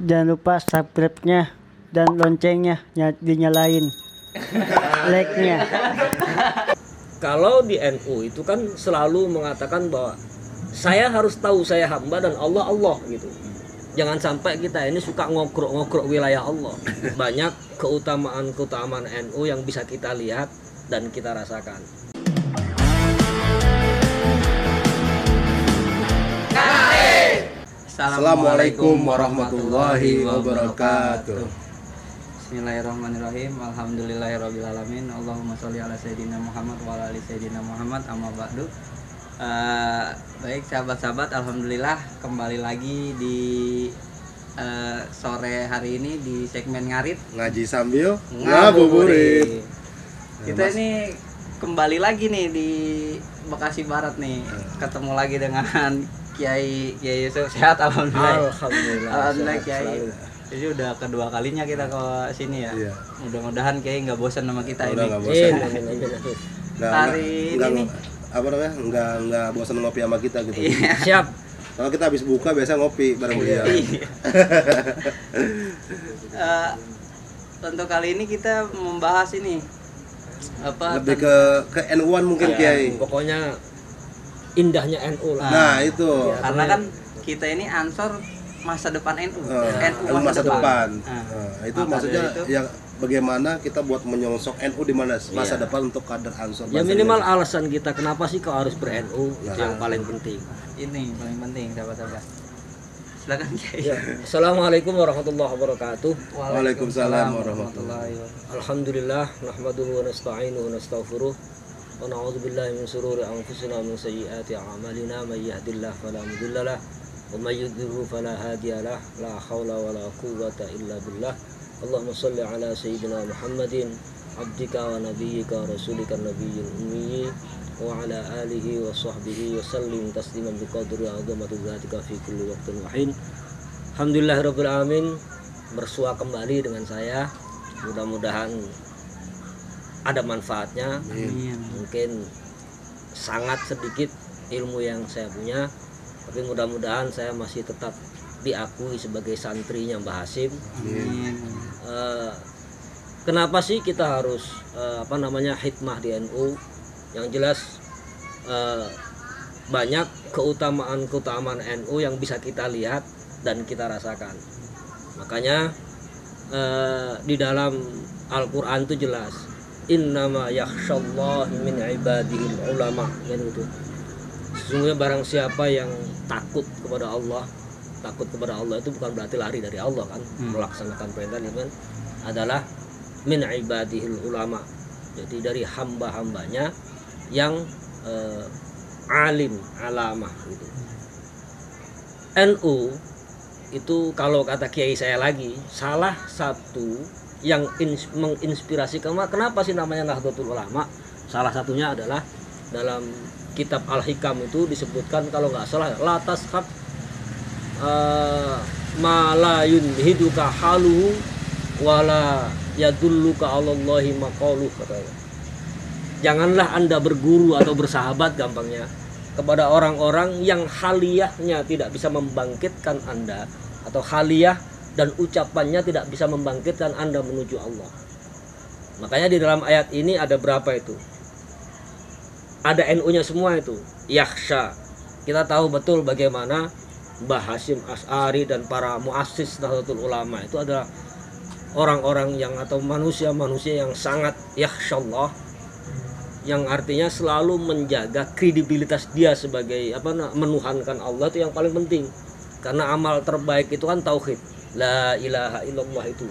Jangan lupa subscribe-nya dan loncengnya dinyalain. Like-nya. Kalau di NU itu kan selalu mengatakan bahwa saya harus tahu saya hamba dan Allah Allah gitu. Jangan sampai kita ini suka ngogrok-ngogrok wilayah Allah. Banyak keutamaan NU yang bisa kita lihat dan kita rasakan. Assalamualaikum warahmatullahi wabarakatuh. Bismillahirrahmanirrahim. Alhamdulillahirrabbilalamin. Allahumma sholli ala sayyidina Muhammad wa ala ali sayyidina Muhammad, amma ba'du. Baik sahabat-sahabat, alhamdulillah kembali lagi di sore hari ini di segmen ngarit Ngaji sambil ngabuburit. Kita ini kembali lagi nih di Bekasi Barat nih. Ketemu lagi dengan Kiai Yusuf. Sehat alhamdulillah. Alhamdulillah Kiai. Jadi udah kedua kalinya kita ke sini ya. Iya. Mudah-mudahan Kiai nggak bosan sama kita Udah ini. nggak bosan. Hari ini apa namanya? Nggak bosan ngopi sama kita gitu. Iya. Siap. Kalau kita habis buka biasa ngopi bareng dia. Untuk kali ini kita membahas ini apa? Lebih ke NU-an mungkin Kiai. Pokoknya indahnya NU lah. Nah, itu. Karena kan kita ini ansor masa depan NU. NU masa depan. Itu Maka maksudnya dari itu, yang bagaimana kita buat menyongsong NU di mana masa Iya. depan untuk kader Ansor. Ya Bangsa minimal Indonesia. alasan kita kenapa sih kau harus ber-NU itu yang paling penting. ini paling penting sahabat-sahabat. Silakan Kiai. Ya. Assalamualaikum warahmatullahi wabarakatuh. Waalaikumsalam warahmatullahi wabarakatuh. Alhamdulillah nahmaduhu wa nasta'inuhu wa nastaghfiruh wa na'udzu billahi min shururi anfusina wa min sayyiati a'malina may yahdihillahu fala mudilla lahu wa may yudlilhu fala hadiya lahu la haula wa la quwwata illa billah. Allahumma shalli ala sayyidina Muhammadin abdika wa nabiyyika wa rasulika nabiyyil ummi wa ala alihi wa sahbihi wa sallim tasliman biqadri 'azamati dzatika fi kulli waqtin wa hin. Alhamdulillahirabbil alamin. Bersua kembali dengan saya. Mudah-mudahan ada manfaatnya. Amin. Mungkin sangat sedikit ilmu yang saya punya, tapi mudah-mudahan saya masih tetap diakui sebagai santrinya Mbah Hasim. Amin. Kenapa sih kita harus hikmah di NU? Yang jelas banyak keutamaan NU yang bisa kita lihat dan kita rasakan. Makanya di dalam Al-Quran itu jelas, innama yakhsyallahi min ibadihil ulama, kan gitu. Sesungguhnya barang siapa yang takut kepada Allah itu bukan berarti lari dari Allah kan, melaksanakan perintah itu kan adalah min ibadihil ulama. Jadi dari hamba-hambanya yang alim, alamah gitu. NU itu kalau kata kiai saya lagi, salah satu yang menginspirasi kenapa sih namanya Nahdlatul Ulama? Salah satunya adalah dalam kitab Al-Hikam itu disebutkan kalau nggak salah la tashab ma la yunhiduka haluhu wala yadulluka 'alallahi maqaluh, katanya. Janganlah Anda berguru atau bersahabat gampangnya kepada orang-orang yang haliyahnya tidak bisa membangkitkan Anda, atau haliyah dan ucapannya tidak bisa membangkitkan Anda menuju Allah. Makanya di dalam ayat ini ada berapa itu? Ada NU-nya semua itu. Yakhsha. Kita tahu betul bagaimana Mbah Hasyim Asy'ari dan para muassis Nahdlatul Ulama itu adalah orang-orang yang atau manusia-manusia yang sangat yakhsyallah, yang artinya selalu menjaga kredibilitas dia sebagai menuhankan Allah, itu yang paling penting. Karena amal terbaik itu kan tauhid, la ilaha illallah itu.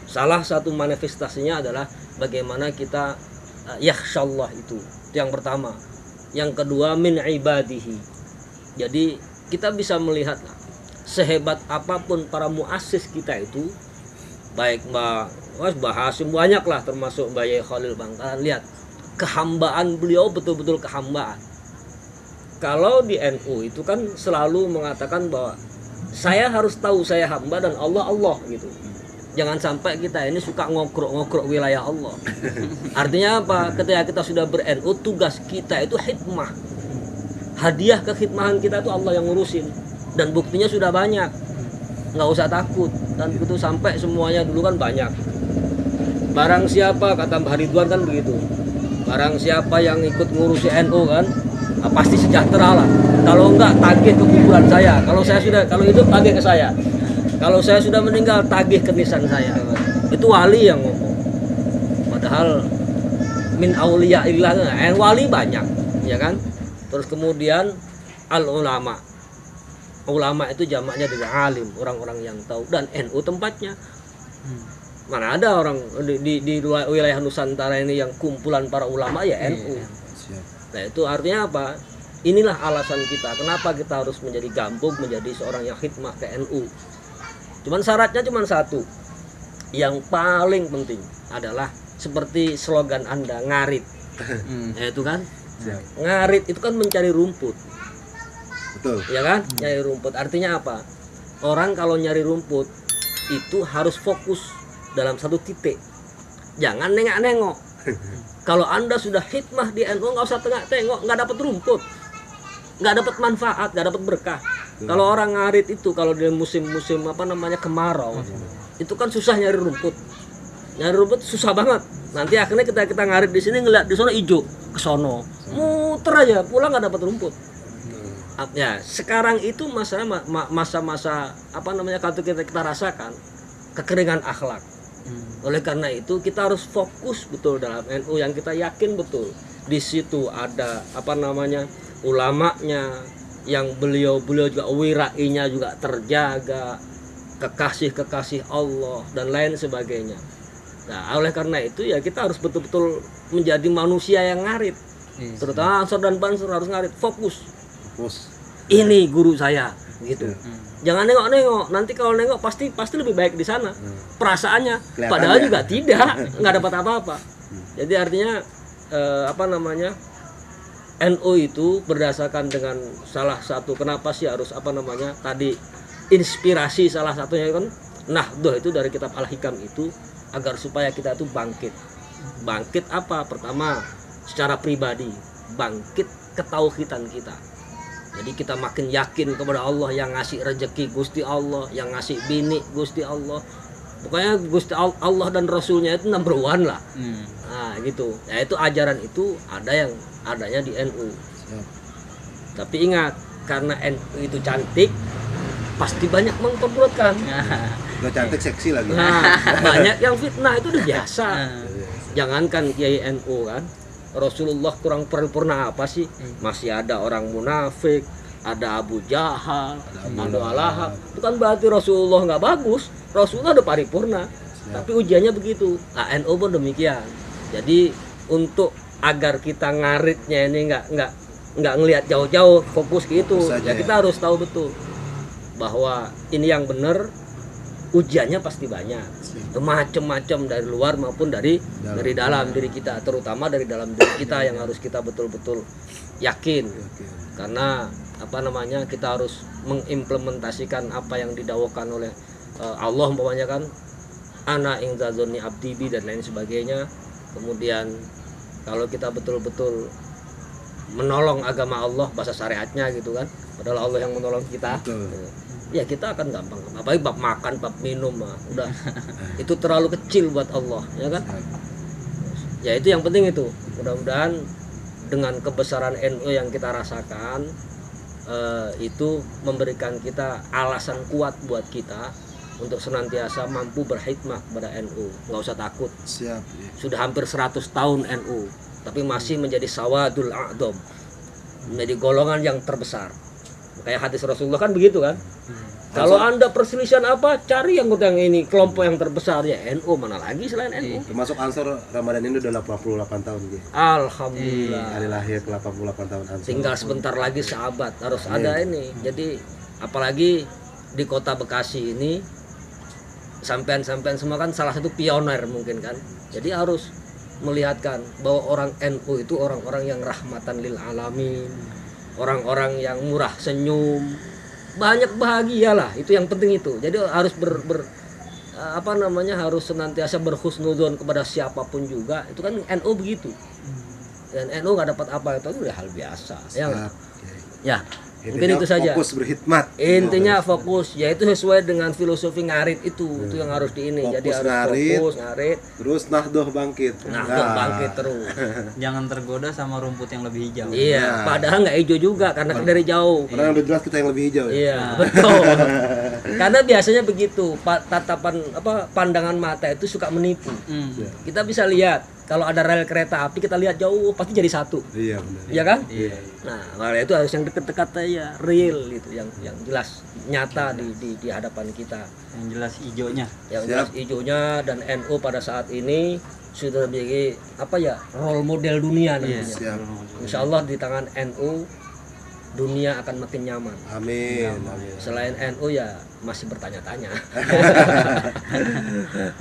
Salah satu manifestasinya adalah bagaimana kita yakhsyallah itu yang pertama. Yang kedua min ibadihi. Jadi kita bisa melihat sehebat apapun para muassis kita itu, baik Mbah Hasyim banyak lah, termasuk Mbah Yai Khalil Bangkalan, lihat kehambaan beliau betul-betul kehambaan. Kalau di NU itu kan selalu mengatakan bahwa saya harus tahu saya hamba dan Allah Allah gitu. Jangan sampai kita ini suka ngogrok-ngogrok wilayah Allah. Artinya apa? Ketika kita sudah ber-NU, tugas kita itu hikmah. Hadiah kekhidmahan kita itu Allah yang ngurusin. Dan buktinya sudah banyak. nggak usah takut. Dan itu sampai semuanya dulu kan banyak. Barang siapa, kata Mbah Ridwan kan begitu, barang siapa yang ikut ngurusi NU kan, pasti sejahtera lah. Kalau enggak tagih ke kuburan saya. Kalau hidup tagih ke saya. Kalau saya sudah meninggal tagih ke nisan saya. Itu wali yang ngomong. Padahal min auliya illah, wali banyak, ya kan? Terus kemudian al ulama. Ulama itu jamaknya dari alim, orang-orang yang tahu, dan NU tempatnya. Mana ada orang di wilayah Nusantara ini yang kumpulan para ulama ya NU. Nah, itu artinya apa? Inilah alasan kita kenapa kita harus menjadi gambung, menjadi seorang yang khidmah ke NU. Cuman syaratnya cuma satu. Yang paling penting adalah seperti slogan Anda, ngarit. Ya itu kan? Ngarit itu kan mencari rumput. Betul. Ya kan? Nyari rumput. Artinya apa? Orang kalau nyari rumput itu harus fokus dalam satu titik. Jangan nengok-nengok. Kalau Anda sudah hikmah di NU, nggak usah tengok-tengok, nggak dapat rumput, nggak dapat manfaat, nggak dapat berkah. Kalau orang ngarit itu, kalau di musim-musim kemarau, itu kan susah nyari rumput. Nyari rumput susah banget. Nanti akhirnya kita ngarit di sini, ngeliat di sana hijau, ke sono, muter aja, pulang nggak dapat rumput. Ya, sekarang itu masa-masa kalau kita rasakan kekeringan akhlak. Oleh karena itu kita harus fokus betul dalam NU yang kita yakin betul. Di situ ada ulamanya yang beliau juga wirainya juga terjaga, kekasih Allah dan lain sebagainya. Nah, oleh karena itu ya kita harus betul-betul menjadi manusia yang ngarit. Terutama Ansor dan Bansur harus ngarit, fokus. Ini guru saya gitu. Jangan nengok-nengok. Nanti kalau nengok pasti lebih baik di sana. Perasaannya. Padahal juga tidak, nggak dapat apa-apa. Jadi artinya NU itu berdasarkan dengan salah satu kenapa sih harus tadi inspirasi salah satunya kan Nahdoh itu dari kitab Al-Hikam itu agar supaya kita itu bangkit. Bangkit apa? Pertama secara pribadi, bangkit ketauhidan kita. Jadi kita makin yakin kepada Allah yang ngasih rezeki Gusti Allah, yang ngasih bini Gusti Allah. Pokoknya Gusti Allah dan Rasulnya itu number one lah. Nah gitu. Ya itu ajaran itu adanya di NU. Tapi ingat, karena NU itu cantik, pasti banyak memperburukkan. Udah cantik seksi lagi. Nah, banyak yang fitnah itu udah biasa. Jangankan Kiai NU kan. Rasulullah kurang paripurna apa sih? Masih ada orang munafik, ada Abu Jahal, ada Al-Lahab. Itu kan berarti Rasulullah nggak bagus. Rasulullah udah paripurna. Tapi ujiannya begitu. Nah, NU pun demikian. Jadi untuk agar kita ngaritnya ini nggak ngelihat jauh-jauh, fokus gitu. Ya kita harus tahu betul bahwa ini yang benar. Ujiannya pasti banyak, macam-macam dari luar maupun dari dalam diri kita, terutama dari dalam diri kita yang harus kita betul-betul yakin. Karena kita harus mengimplementasikan apa yang didakwakan oleh Allah, umpamanya kan ana ing zazoni abdibi dan lain sebagainya. Kemudian kalau kita betul-betul menolong agama Allah, bahasa syariatnya gitu kan, padahal Allah yang menolong kita. Ya kita akan gampang, apalagi bab makan, bab minum udah itu terlalu kecil buat Allah, ya kan? Ya itu yang penting itu. Mudah-mudahan dengan kebesaran NU yang kita rasakan itu memberikan kita alasan kuat buat kita untuk senantiasa mampu berkhidmah kepada NU. Nggak usah takut. Siap. Sudah hampir 100 tahun NU, tapi masih menjadi sawadul a'dham, menjadi golongan yang terbesar. Kayak hadis Rasulullah kan begitu kan. Kalau Anda perselisihan apa, cari yang ini kelompok yang terbesar ya NU, mana lagi selain NU. Termasuk Ansor Ramadan ini udah 88 tahun gitu. Alhamdulillah. Hari lahir 88 tahun Ansor. Tinggal sebentar lagi sahabat harus ada ini. Jadi apalagi di kota Bekasi ini sampean-sampean semua kan salah satu pioner mungkin kan. Jadi harus melihatkan bahwa orang NU itu orang-orang yang rahmatan lil alamin. Orang-orang yang murah senyum, banyak bahagia lah, itu yang penting itu. Jadi harus harus senantiasa berhusnudzon kepada siapapun juga. Itu kan NU begitu. Dan NU nggak dapat apa itu udah hal biasa. Ya. Mungkin itu saja. Fokus berkhidmat. Intinya fokus, yaitu sesuai dengan filosofi ngarit itu yang harus di ini. Fokus Jadi harus ngarit. fokus ngarit, Terus nahdoh bangkit. nah bangkit terus. Jangan tergoda sama rumput yang lebih hijau. Iya, padahal nggak hijau juga karena dari jauh. Karena udah jelas kita yang lebih hijau ya. Iya, betul. Karena biasanya begitu, tatapan pandangan mata itu suka menipu. Kita bisa lihat kalau ada rel kereta api kita lihat jauh pasti jadi satu. Iya benar. Iya kan? Iya. Nah, makanya itu harus yang dekat-dekat aja, real gitu, yang jelas nyata di hadapan kita. Yang jelas hijaunya. Yang jelas hijaunya dan NU pada saat ini sudah menjadi role model dunia nantinya. Siap. Insya Allah di tangan NU dunia akan makin nyaman. Amin. Amin. Selain NU ya masih bertanya-tanya.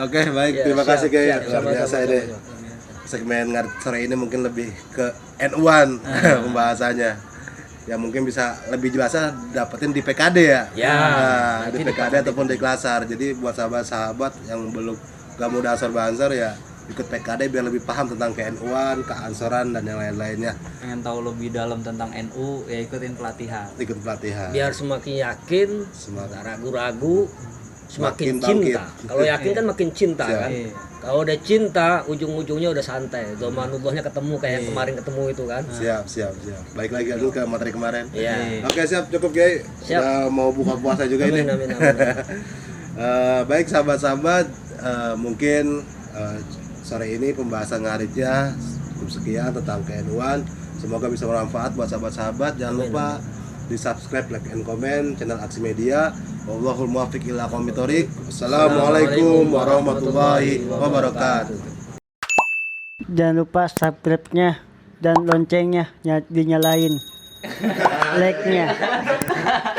Oke, baik. Ya, Terima kasih Kiai. siap. Luar biasa Sama-sama, ini. sama-sama. Segmen ngarit sore ini mungkin lebih ke NU-an pembahasannya. Ya mungkin bisa lebih jelasnya dapetin di PKD ya. Ya, Nah, di nanti PKD ataupun di Klasar. Jadi buat sahabat-sahabat yang belum gak mudah Ansor Bansor ya ikut PKD biar lebih paham tentang ke-NU-an, keansoran dan yang lain-lainnya. Pengen tahu lebih dalam tentang NU ya ikutin pelatihan. Ikut pelatihan. Biar semakin yakin, Semakin- nggak ragu-ragu, semakin Makin bangkit. cinta. Kalau yakin kan makin cinta Siap. kan. Iya. Kalau udah cinta, ujung-ujungnya udah santai. Domanullahnya ketemu kayak yang kemarin ketemu itu kan. Siap. Baik lagi dulu ke materi kemarin. Iya. Oke, siap, cukup Kiai. Siap. Udah mau buka puasa juga Amin, ini. amin, amin. Baik sahabat-sahabat, mungkin sore ini pembahasan ngaritnya cukup sekian tentang ke-NU-an. Semoga bisa bermanfaat buat sahabat-sahabat. Jangan lupa di subscribe, like, and comment channel Aksi Media. Wallahul muwaffiq ila aqwamit thoriq. Assalamualaikum warahmatullahi wabarakatuh. Jangan lupa subscribe-nya dan loncengnya dinyalain. Like-nya.